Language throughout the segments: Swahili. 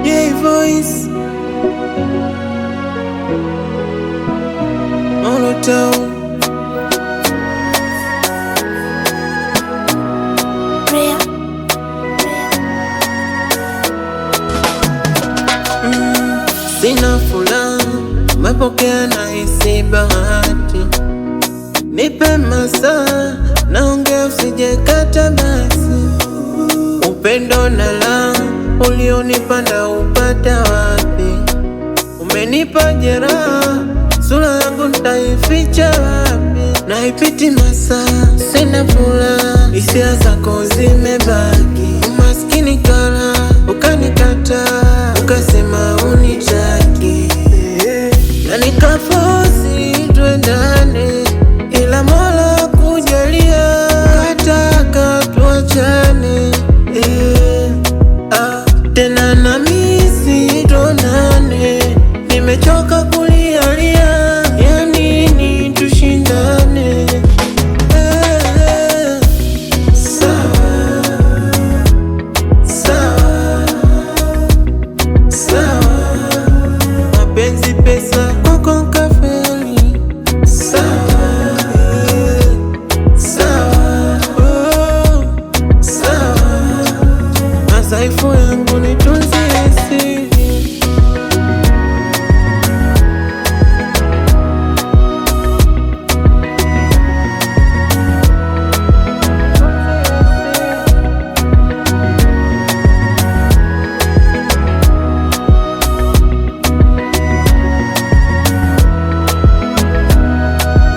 Yeah, voice monotone. Sina furaha, mapokea na hisi bahati. Nipe masaa, naongea usijekata basi. Upendo na la ulionipanda upata wapi? Umenipa jeraha, sura yangu nitaificha wapi? Naipiti masaa, sina furaha, hisia zako zimebaki. Umaskini kala, ukanikataa, ukasema unitaki, na nikafosi tuendane, ila Mola kujalia kataka tuachane. Tena na misi tonane, nimechoka kulialia, ya nini tushindane? Sawa, sawa, sawa, mapenzi pesa kwako kafeli. Sawa, sawa, oh, sawa, madhaifu yangu nitunzie siri.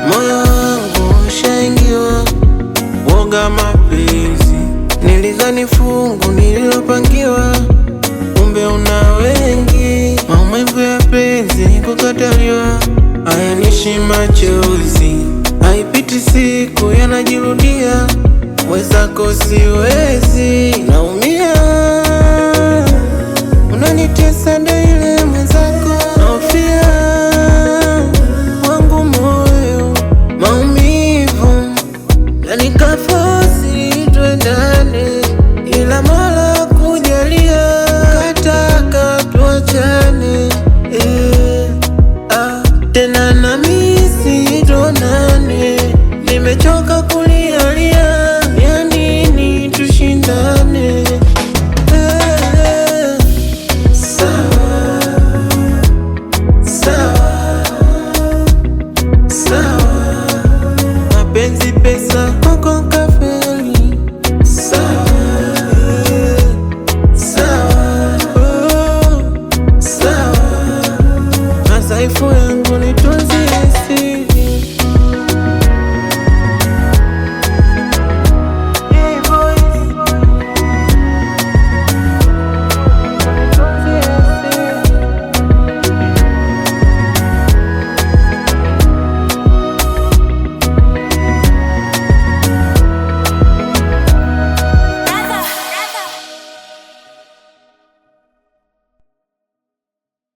Moyo wangu ushaingiwa woga mapenzi, nilidhani fungu nililopangiwa, kumbe una wengi. Maumivu ya penzi kukataliwa, hayanishi machozi, haipiti siku yanajirudia. Mwenzako siwezi, naumia, unanitesa daily mwenzako, naofia wangu moyo maumivu, na nikafosi tuendane, ila Mola kujalia kataka tuachane. Tena na misi tonane, nimechoka kulialia, ya nini tushindane? Sawa, sawa, sawa, mapenzi pesa kwako kafeli. Sawa, sawa, oh, sawa, madhaifu yangu nitunzie siri.